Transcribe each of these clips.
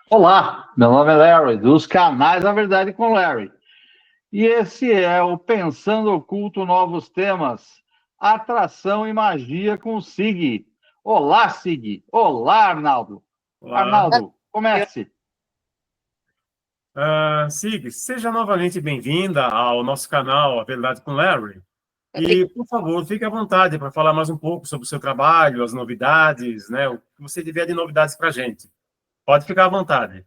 Olá, meu nome é Larry, dos canais A Verdade com Larry. E esse é o Pensando Oculto Novos Temas, Atração e Magia com o Sig. Olá, Sig. Olá, Arnaldo. Olá. Arnaldo, comece. Sig, seja novamente bem-vinda ao nosso canal A Verdade com Larry. E, por favor, fique à vontade para falar mais um pouco sobre o seu trabalho, as novidades, né? O que você tiver de novidades para a gente. Pode ficar à vontade.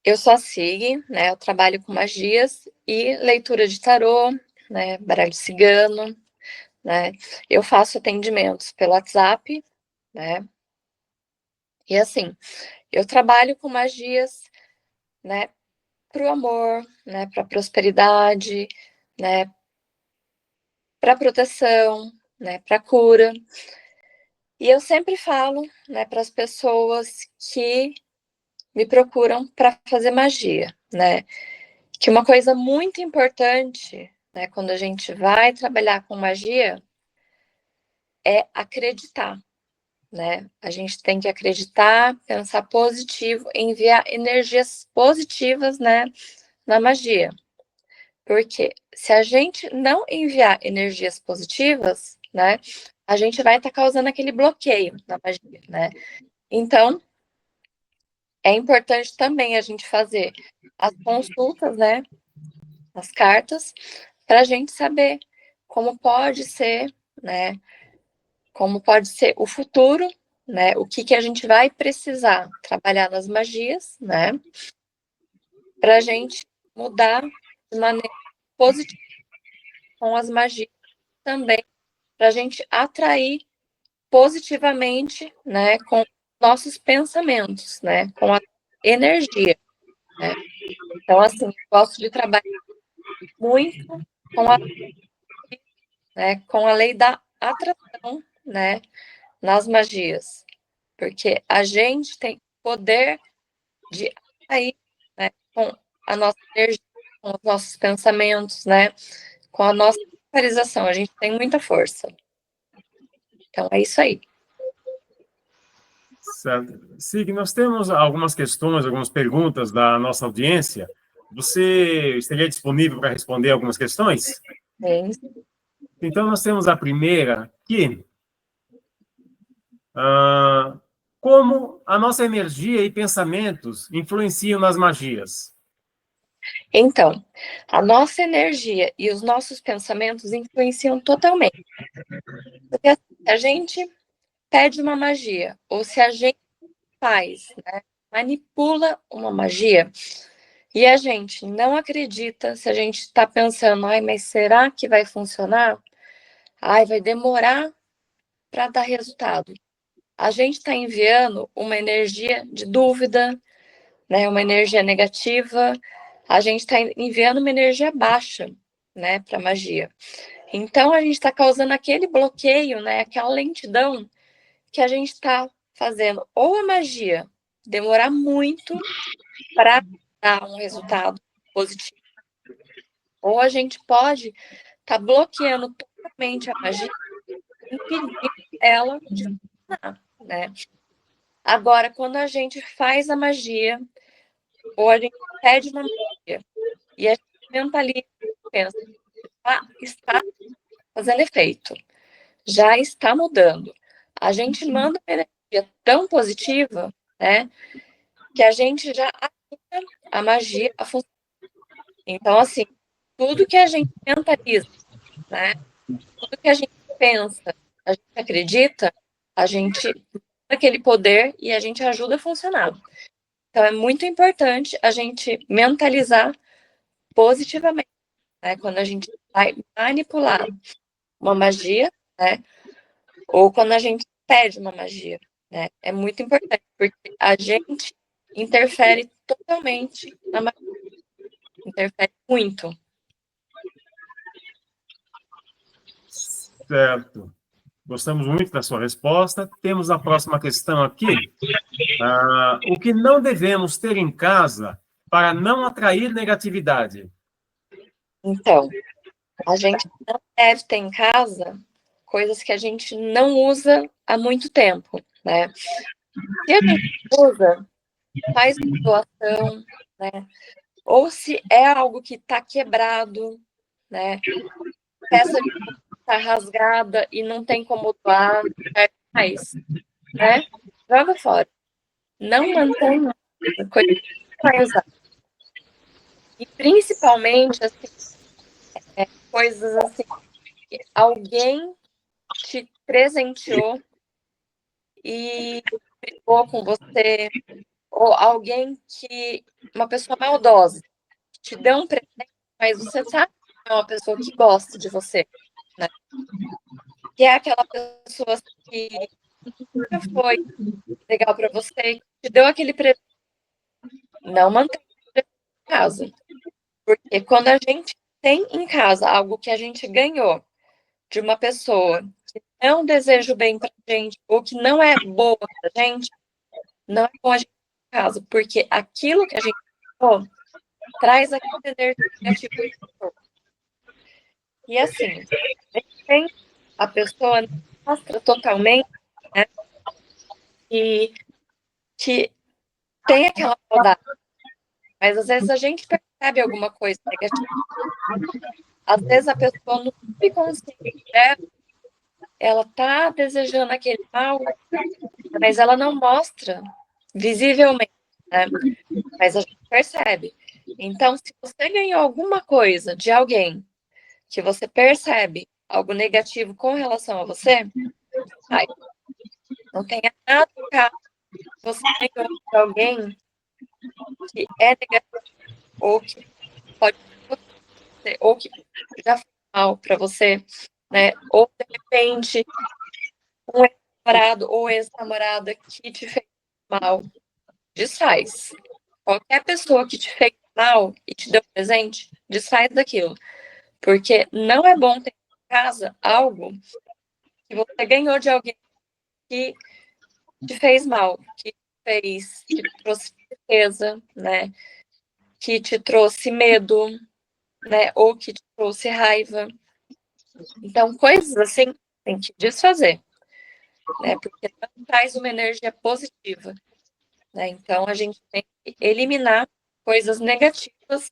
Eu sou a Sig, né? Eu trabalho com magias e leitura de tarô, né? Baralho cigano, né? Eu faço atendimentos pelo WhatsApp, né? E assim, eu trabalho com magias, né? Para o amor, né? Para prosperidade, né? Para proteção, né? Para cura. E eu sempre falo, né? Para as pessoas que me procuram para fazer magia, né? Que uma coisa muito importante, né, quando a gente vai trabalhar com magia, é acreditar, né? A gente tem que acreditar, pensar positivo, enviar energias positivas, né, na magia. Porque se a gente não enviar energias positivas, né, a gente vai estar causando aquele bloqueio na magia, né? Então, é importante também a gente fazer as consultas, né, as cartas, para a gente saber como pode ser, né? Como pode ser o futuro, né? O que a gente vai precisar trabalhar nas magias, né? Para a gente mudar de maneira positiva com as magias também, para a gente atrair positivamente, né? Com nossos pensamentos, né? Com a energia, né? Então, assim, eu gosto de trabalhar muito com a, né, com a lei da atração, né? Nas magias, porque a gente tem poder de atrair, né, com a nossa energia, com os nossos pensamentos, né, com a nossa visualização, a gente tem muita força. Então é isso aí. Certo. Sig, nós temos algumas questões, algumas perguntas da nossa audiência. Você estaria disponível para responder algumas questões? Sim. Então, nós temos a primeira, que como a nossa energia e pensamentos influenciam nas magias? Então, a nossa energia e os nossos pensamentos influenciam totalmente. Porque se a gente pede uma magia, ou se a gente faz, né, manipula uma magia, e a gente não acredita, se a gente está pensando, ai, mas será que vai funcionar? Ai, vai demorar para dar resultado. A gente está enviando uma energia de dúvida, né, uma energia negativa, a gente está enviando uma energia baixa, né, para magia. Então a gente está causando aquele bloqueio, né, aquela lentidão que a gente está fazendo ou a magia demorar muito para dar um resultado positivo, ou a gente pode estar bloqueando totalmente a magia, impedindo ela de funcionar, né? Agora, quando a gente faz a magia, ou a gente pede uma magia, e a gente mentaliza, pensa, está fazendo efeito, já está mudando. A gente manda uma energia tão positiva, né, que a gente já ajuda a magia a funcionar. Então, assim, tudo que a gente mentaliza, né, tudo que a gente pensa, a gente acredita, a gente dá aquele poder e a gente ajuda a funcionar. Então, é muito importante a gente mentalizar positivamente, né? Quando a gente vai manipular uma magia, né? Ou quando a gente pede uma magia, né? É muito importante, porque a gente interfere totalmente na magia. Interfere muito. Certo. Gostamos muito da sua resposta. Temos a próxima questão aqui. O que não devemos ter em casa para não atrair negatividade? Então, a gente não deve ter em casa coisas que a gente não usa há muito tempo, né? Se a gente usa, faz uma doação, né? Ou se é algo que está quebrado, né? Peça de está rasgada e não tem como doar, mais, né? Joga fora. Não mantenha coisa que vai usar. E principalmente, assim, coisas assim, que alguém te presenteou e brigou com você, ou alguém que, uma pessoa maldosa, te deu um presente, mas você sabe que é uma pessoa que gosta de você, né? Que é aquela pessoa que nunca foi legal para você, que te deu aquele presente. Não mantenha em casa. Porque quando a gente tem em casa algo que a gente ganhou de uma pessoa que não deseja o bem pra gente, ou que não é boa pra gente, não é bom a gente ter em casa, porque aquilo que a gente ganhou traz aquela energia negativa. E assim, a pessoa não mostra totalmente, né, que tem aquela maldade, mas às vezes a gente percebe alguma coisa negativa. Às vezes a pessoa no subconsciente dela, ela tá desejando aquele mal, mas ela não mostra visivelmente, né? Mas a gente percebe. Então, se você ganhou alguma coisa de alguém que você percebe algo negativo com relação a você, sai. Não tenha nada em casa que você ganhou de alguém que é negativo, ou que pode ser, ou que já foi mal para você, né? Ou de repente um ex-namorado ou ex-namorada que te fez mal, desfaz. Qualquer pessoa que te fez mal e te deu presente, desfaz daquilo. Porque não é bom ter em casa algo que você ganhou de alguém que te fez mal, que te trouxe tristeza, né? Que te trouxe medo, né? Ou que te trouxe raiva. Então, coisas assim tem que desfazer, né? Porque não traz uma energia positiva, né? Então, a gente tem que eliminar coisas negativas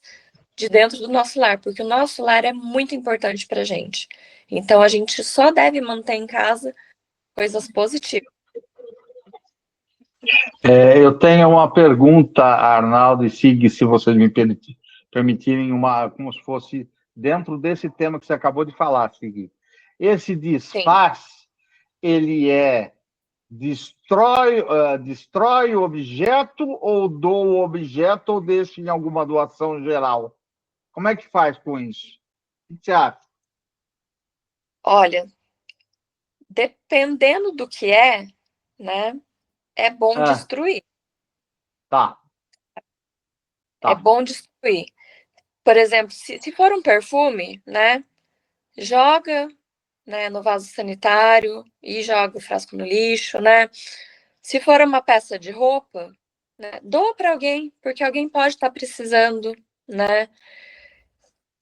de dentro do nosso lar, porque o nosso lar é muito importante para a gente. Então, a gente só deve manter em casa coisas positivas. Eu tenho uma pergunta, Arnaldo e Sig, se vocês me permitirem, como se fosse dentro desse tema que você acabou de falar, Sig. Esse Sim. desfaz, ele destrói o objeto ou doa o objeto ou deixa em alguma doação geral? Como é que faz com isso? O que você acha? Olha, dependendo do que é, né, é bom Ah, destruir. tá, É tá. bom destruir. Por exemplo, se for um perfume, né, joga, né, no vaso sanitário e joga o frasco no lixo, né? Se for uma peça de roupa, né, doa para alguém, porque alguém pode estar precisando, né?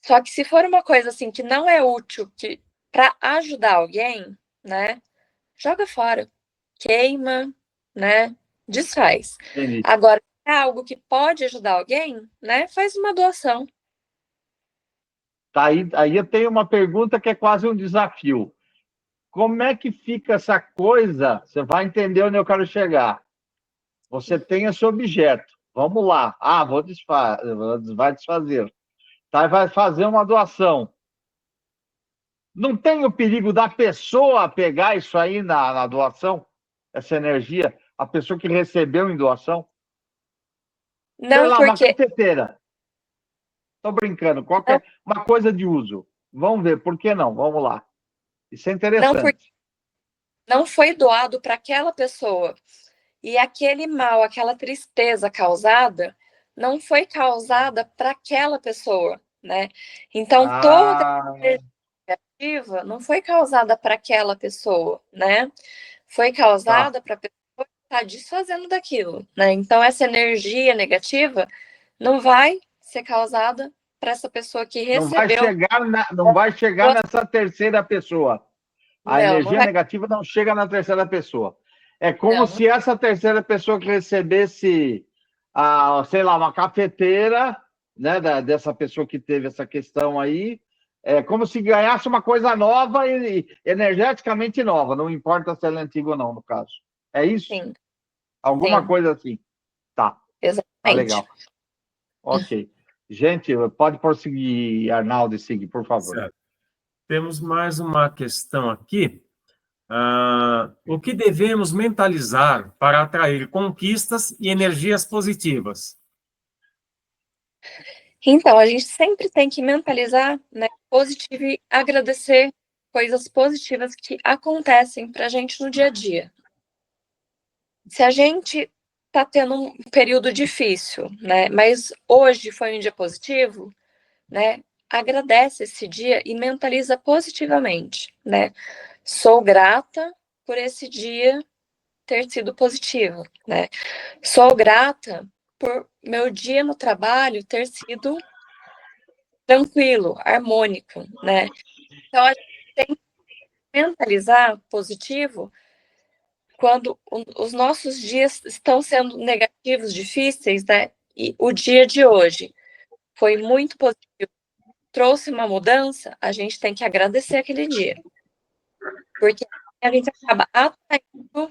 Só que se for uma coisa assim que não é útil que para ajudar alguém, né, joga fora, queima, né, desfaz. Entendi. Agora, se é algo que pode ajudar alguém, né, faz uma doação. Tá aí eu tenho uma pergunta que é quase um desafio. Como é que fica essa coisa? Você vai entender onde eu quero chegar. Você tem esse objeto. Vamos lá. Ah, vai desfazer. Tá, vai fazer uma doação. Não tem o perigo da pessoa pegar isso aí na doação? Essa energia? A pessoa que recebeu em doação? Sei Não lá, uma porque cafeteira. Estou brincando. não, Uma coisa de uso. Vamos ver, por que não? Vamos lá. Isso é não porque interessante. não foi doado para aquela pessoa. E aquele mal, aquela tristeza causada, não foi causada para aquela pessoa, né? Então, toda Ah, energia negativa não foi causada para aquela pessoa, né? Foi tá. causada para a pessoa que está desfazendo daquilo, né? Então, essa energia negativa não vai ser causada para essa pessoa que recebeu. Não vai chegar nessa terceira pessoa. A Não, não energia vai. negativa não chega na terceira pessoa. É como Não, não se essa terceira pessoa que recebesse sei lá, uma cafeteira, né, dessa pessoa que teve essa questão aí, como se ganhasse uma coisa nova e energeticamente nova, não importa se ela é antiga ou não, no caso. É isso? Sim, Alguma sim, coisa assim. Tá, tá exatamente. legal. Ok. Gente, pode prosseguir, Arnaldo, e seguir, por favor. Certo. Temos mais uma questão aqui. O que devemos mentalizar para atrair conquistas e energias positivas? Então, a gente sempre tem que mentalizar, né, positivo e agradecer coisas positivas que acontecem para a gente no dia a dia. Se a gente está tendo um período difícil, né, mas hoje foi um dia positivo, né, agradece esse dia e mentaliza positivamente, né? Sou grata por esse dia ter sido positivo, né? Sou grata por meu dia no trabalho ter sido tranquilo, harmônico, né? Então, a gente tem que mentalizar positivo quando os nossos dias estão sendo negativos, difíceis, né? E o dia de hoje foi muito positivo, trouxe uma mudança, a gente tem que agradecer aquele dia, porque a gente acaba atraindo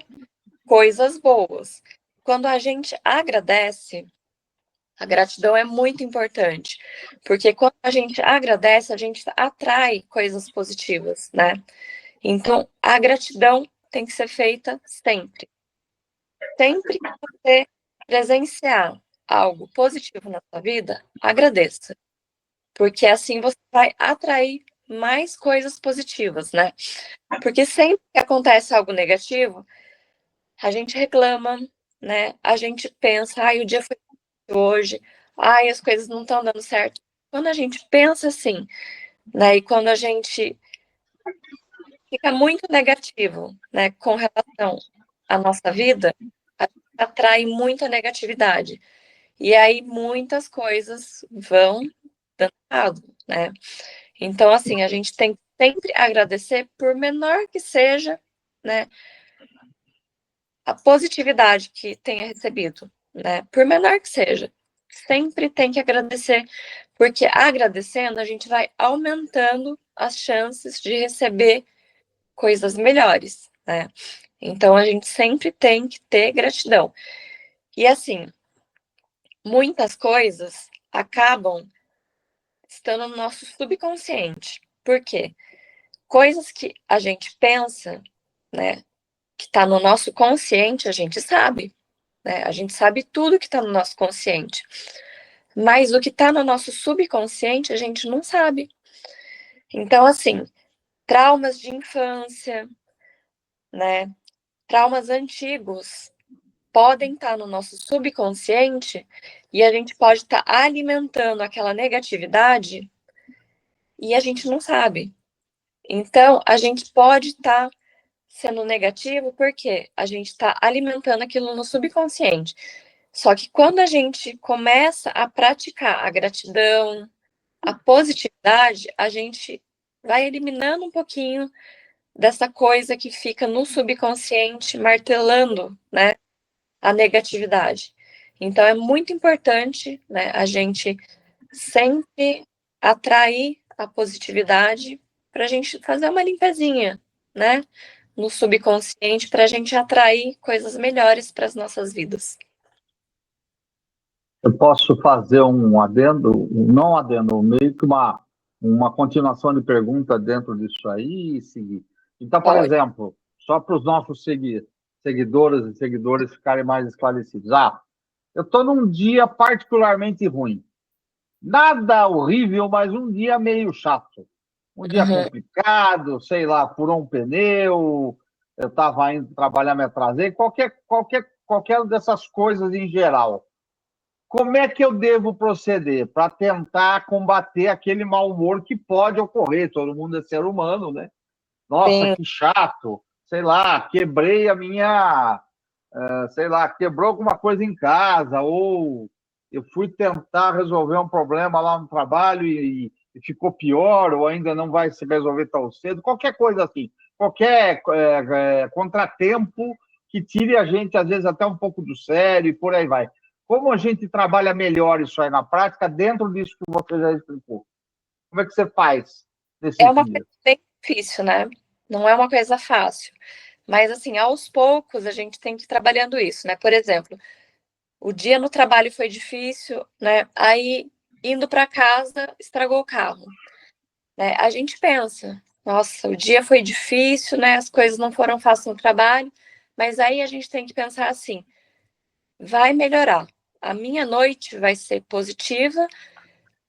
coisas boas. Quando a gente agradece, a gratidão é muito importante, porque quando a gente agradece, a gente atrai coisas positivas, né? Então, a gratidão tem que ser feita sempre. Sempre que você presenciar algo positivo na sua vida, agradeça, porque assim você vai atrair mais coisas positivas, né? Porque sempre que acontece algo negativo, a gente reclama, né? A gente pensa, ai, o dia foi hoje, ai, as coisas não estão dando certo. Quando a gente pensa assim, né, e quando a gente fica muito negativo, né, com relação à nossa vida, a gente atrai muita negatividade. E aí muitas coisas vão dando errado, né? Então, assim, a gente tem que sempre agradecer, por menor que seja, né, a positividade que tenha recebido, né? Por menor que seja, sempre tem que agradecer, porque agradecendo a gente vai aumentando as chances de receber coisas melhores, né? Então a gente sempre tem que ter gratidão. E assim, muitas coisas acabam estando no nosso subconsciente. Por quê? Coisas que a gente pensa, né, que está no nosso consciente, a gente sabe, né? A gente sabe tudo que está no nosso consciente. Mas o que está no nosso subconsciente, a gente não sabe. Então, assim, traumas de infância, né? Traumas antigos podem estar no nosso subconsciente e a gente pode estar alimentando aquela negatividade e a gente não sabe. Então, a gente pode estar sendo negativo porque a gente está alimentando aquilo no subconsciente. Só que quando a gente começa a praticar a gratidão, a positividade, a gente vai eliminando um pouquinho dessa coisa que fica no subconsciente martelando, né, a negatividade. Então é muito importante, né, a gente sempre atrair a positividade para a gente fazer uma limpezinha, né, no subconsciente para a gente atrair coisas melhores para as nossas vidas. Eu posso fazer um adendo, não um adendo, meio que uma continuação de pergunta dentro disso aí e seguir. Então, por Pode. exemplo, só para os nossos seguidores e seguidores ficarem mais esclarecidos. Eu estou num dia particularmente ruim. Nada horrível, mas um dia meio chato. Um dia Uhum. complicado, sei lá, furou um pneu, eu estava indo trabalhar, me atrasei, qualquer dessas coisas em geral. Como é que eu devo proceder para tentar combater aquele mau humor que pode ocorrer? Todo mundo é ser humano, né? Nossa, Sim, que chato. Sei lá, quebrei a minha. Sei lá, quebrou alguma coisa em casa, ou eu fui tentar resolver um problema lá no trabalho e ficou pior, ou ainda não vai se resolver tão cedo. Qualquer coisa assim. Qualquer contratempo que tire a gente, às vezes, até um pouco do sério e por aí vai. Como a gente trabalha melhor isso aí na prática, dentro disso que você já explicou? Como é que você faz nesses É uma dias? coisa bem difícil, né? Não é uma coisa fácil. Mas, assim, aos poucos a gente tem que ir trabalhando isso, né? Por exemplo, o dia no trabalho foi difícil, né? Aí, indo para casa, estragou o carro, né? A gente pensa, nossa, o dia foi difícil, né? As coisas não foram fáceis no trabalho, mas aí a gente tem que pensar assim, vai melhorar. A minha noite vai ser positiva,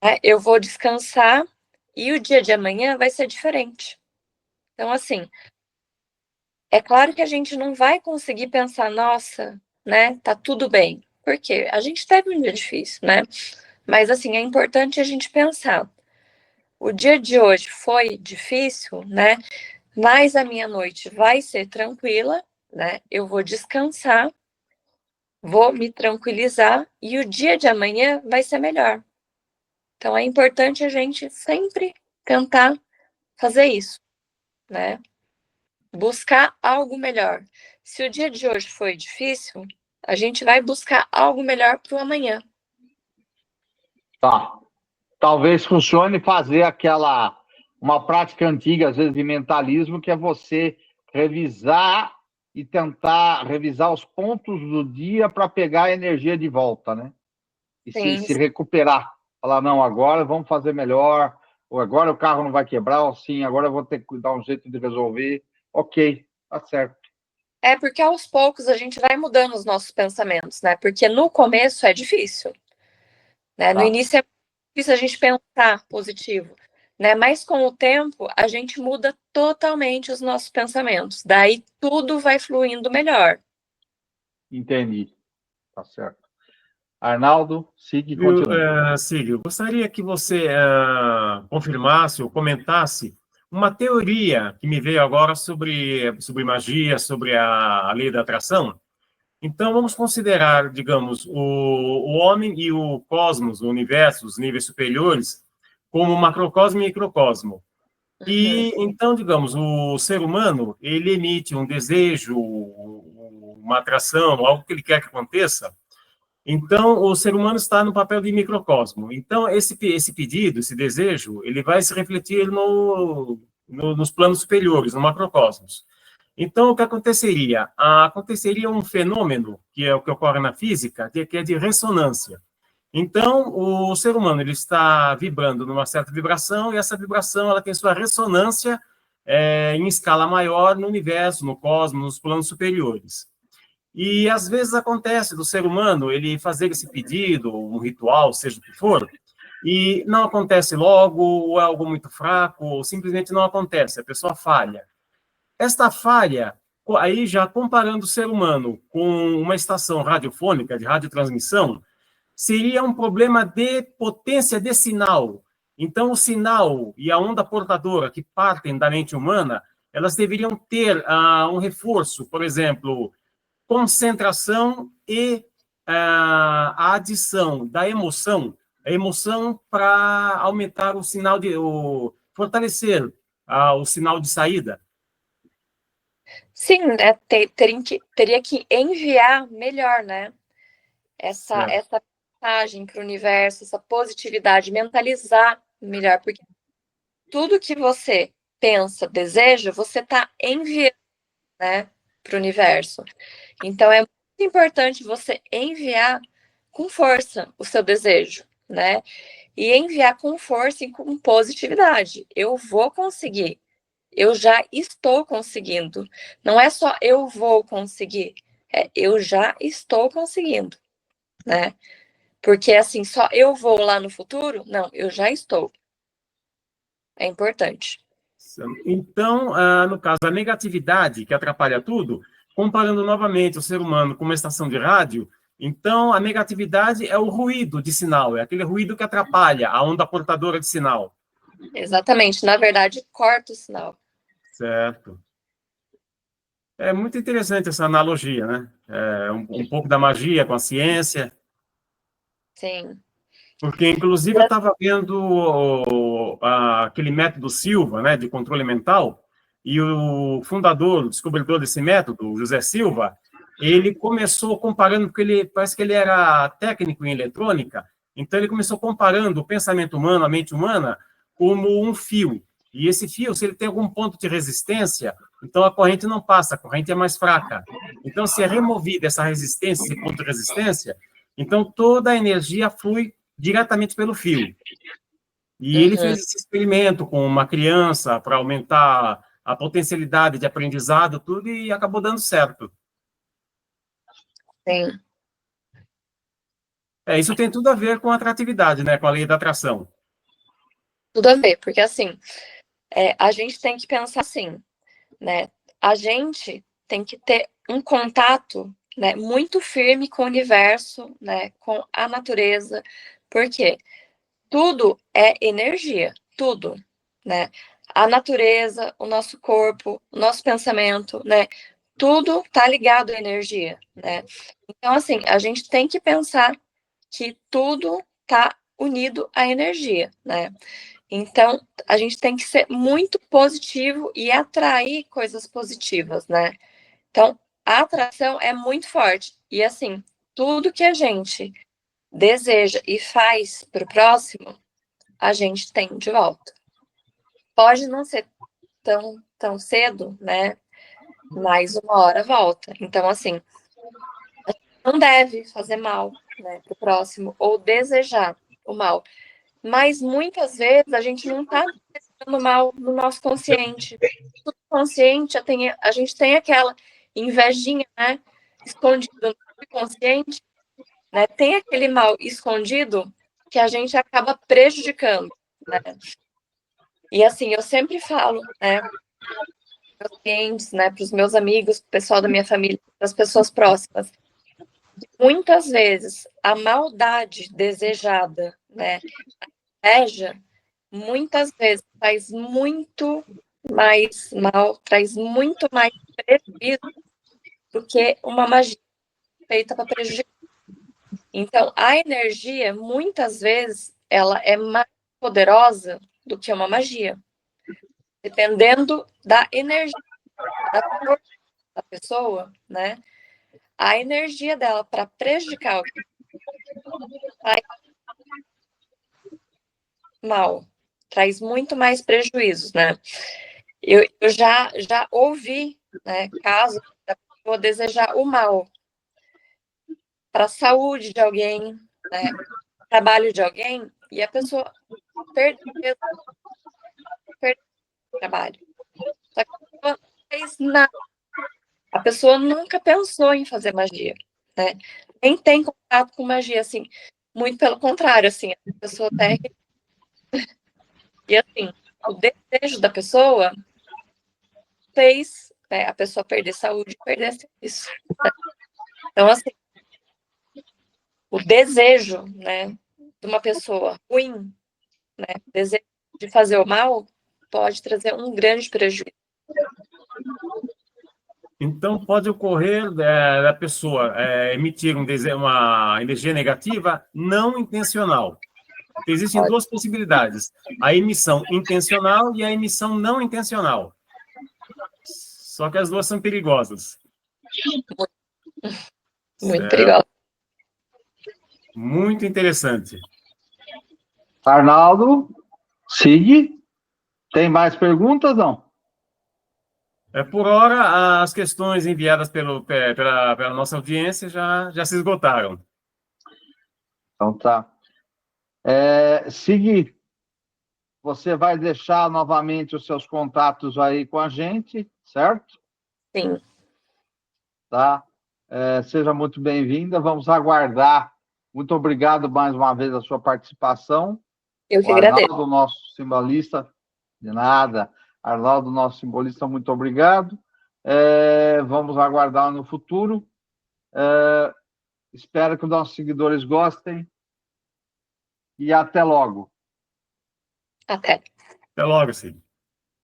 né? Eu vou descansar e o dia de amanhã vai ser diferente. Então, assim, é claro que a gente não vai conseguir pensar, nossa, né, tá tudo bem. Por quê? A gente teve um dia difícil, né? Mas, assim, é importante a gente pensar. O dia de hoje foi difícil, né? Mas a minha noite vai ser tranquila, né? Eu vou descansar, vou me tranquilizar e o dia de amanhã vai ser melhor. Então, é importante a gente sempre tentar fazer isso, né? Buscar algo melhor. Se o dia de hoje foi difícil, a gente vai buscar algo melhor para o amanhã. Tá. Talvez funcione fazer uma prática antiga, às vezes, de mentalismo, que é você revisar e tentar revisar os pontos do dia para pegar a energia de volta, né? E Sim, se recuperar. Falar, não, agora vamos fazer melhor, ou agora o carro não vai quebrar, ou sim, agora eu vou ter que dar um jeito de resolver. Ok, tá certo. é porque aos poucos a gente vai mudando os nossos pensamentos, né? Porque no começo é difícil, né? No Tá. início é difícil a gente pensar positivo, né? Mas com o tempo a gente muda totalmente os nossos pensamentos. Daí tudo vai fluindo melhor. Entendi. Tá certo. Arnaldo, siga e continue. Cílio, gostaria que você confirmasse ou comentasse uma teoria que me veio agora sobre magia, sobre a lei da atração. Então, vamos considerar, digamos, o homem e o cosmos, o universo, os níveis superiores, como macrocosmo e microcosmo. Uhum. E, então, digamos, o ser humano, ele emite um desejo, uma atração, algo que ele quer que aconteça. Então, o ser humano está no papel de microcosmo. Então, esse pedido, esse desejo, ele vai se refletir nos planos superiores, no macrocosmos. Então, o que aconteceria? Aconteceria um fenômeno, que é o que ocorre na física, que é de ressonância. Então, o ser humano ele está vibrando numa certa vibração, e essa vibração ela tem sua ressonância em escala maior no universo, no cosmos, nos planos superiores. E, às vezes, acontece do ser humano ele fazer esse pedido, um ritual, seja o que for, e não acontece logo, ou é algo muito fraco, ou simplesmente não acontece, a pessoa falha. Esta falha, aí já comparando o ser humano com uma estação radiofônica, de radiotransmissão, seria um problema de potência de sinal. Então, o sinal e a onda portadora que partem da mente humana, elas deveriam ter um reforço, por exemplo, concentração e a adição da emoção, a emoção para aumentar o sinal fortalecer o sinal de saída. Sim, né? Teria que enviar melhor, né? Essa mensagem para o universo, essa positividade, mentalizar melhor, porque tudo que você pensa, deseja, você está enviando, né, para o universo. Então é muito importante você enviar com força o seu desejo, né? E enviar com força e com positividade. Eu vou conseguir. Eu já estou conseguindo. Não é só eu vou conseguir, é eu já estou conseguindo, né? Porque assim, só eu vou lá no futuro? Não, eu já estou. É importante. Então, no caso, a negatividade, que atrapalha tudo, comparando novamente o ser humano com uma estação de rádio, então a negatividade é o ruído de sinal, é aquele ruído que atrapalha a onda portadora de sinal. Exatamente. Na verdade, corta o sinal. Certo. É muito interessante essa analogia, né? Um pouco da magia com a ciência. Sim. Porque, inclusive, eu estava vendo aquele método Silva, né, de controle mental, e o fundador, o descobridor desse método, José Silva, ele começou comparando, porque ele parece que ele era técnico em eletrônica, então ele começou comparando o pensamento humano, a mente humana, como um fio. E esse fio, se ele tem algum ponto de resistência, então a corrente não passa, a corrente é mais fraca. Então, se é removida essa resistência, esse ponto de resistência, então toda a energia flui diretamente pelo fio. E ele fez esse experimento com uma criança para aumentar a potencialidade de aprendizado, tudo, e acabou dando certo. Sim. Isso tem tudo a ver com a atratividade, né? Com a lei da atração. Tudo a ver, porque assim, a gente tem que pensar assim, né? A gente tem que ter um contato, né, muito firme com o universo, né, com a natureza, porque tudo é energia, tudo, né? A natureza, o nosso corpo, o nosso pensamento, né? Tudo tá ligado à energia, né? Então, assim, a gente tem que pensar que tudo tá unido à energia, né? Então, a gente tem que ser muito positivo e atrair coisas positivas, né? Então, a atração é muito forte. E, assim, tudo que a gente deseja e faz para o próximo, a gente tem de volta. Pode não ser tão cedo, né? Mas uma hora volta. Então, assim, não deve fazer mal, né, para o próximo ou desejar o mal. Mas muitas vezes a gente não está desejando mal no nosso consciente. No consciente, a gente tem aquela invejinha, né, escondida no subconsciente, né? Tem aquele mal escondido que a gente acaba prejudicando, né? E assim, eu sempre falo, né, para os clientes, né, para os meus amigos, para o pessoal da minha família, para as pessoas próximas, muitas vezes a maldade desejada, né, a inveja, muitas vezes faz muito mais mal, traz muito mais prejuízo do que uma magia feita para prejudicar. Então, a energia, muitas vezes, ela é mais poderosa do que uma magia, dependendo da energia da pessoa, né? A energia dela para prejudicar alguém faz mal, traz muito mais prejuízos, né? Eu já ouvi, né, casos da pessoa desejar o mal para a saúde de alguém, né, trabalho de alguém, e a pessoa perdeu o trabalho. Só que a pessoa não fez nada. A pessoa nunca pensou em fazer magia, né? Nem tem contato com magia, assim. Muito pelo contrário, assim, a pessoa até... E, assim, o desejo da pessoa fez, né, a pessoa perder saúde e perder serviço. Né? Então, assim, o desejo, né, de uma pessoa ruim, né, desejo de fazer o mal, pode trazer um grande prejuízo. Então, pode ocorrer da pessoa emitir uma energia negativa não intencional. Existem duas possibilidades: a emissão intencional e a emissão não intencional. Só que as duas são perigosas. Muito perigoso. Muito interessante. Arnaldo, Sig, tem mais perguntas, não? Por hora, as questões enviadas pela nossa audiência já se esgotaram. Então tá. Sig, você vai deixar novamente os seus contatos aí com a gente, certo? Sim. Tá? Seja muito bem-vinda, vamos aguardar. Muito obrigado mais uma vez a sua participação. Eu que agradeço. Arnaldo, nosso simbolista, de nada. Arnaldo, nosso simbolista, muito obrigado. Vamos aguardar no futuro. Espero que os nossos seguidores gostem. E até logo. Até. Até logo, sim.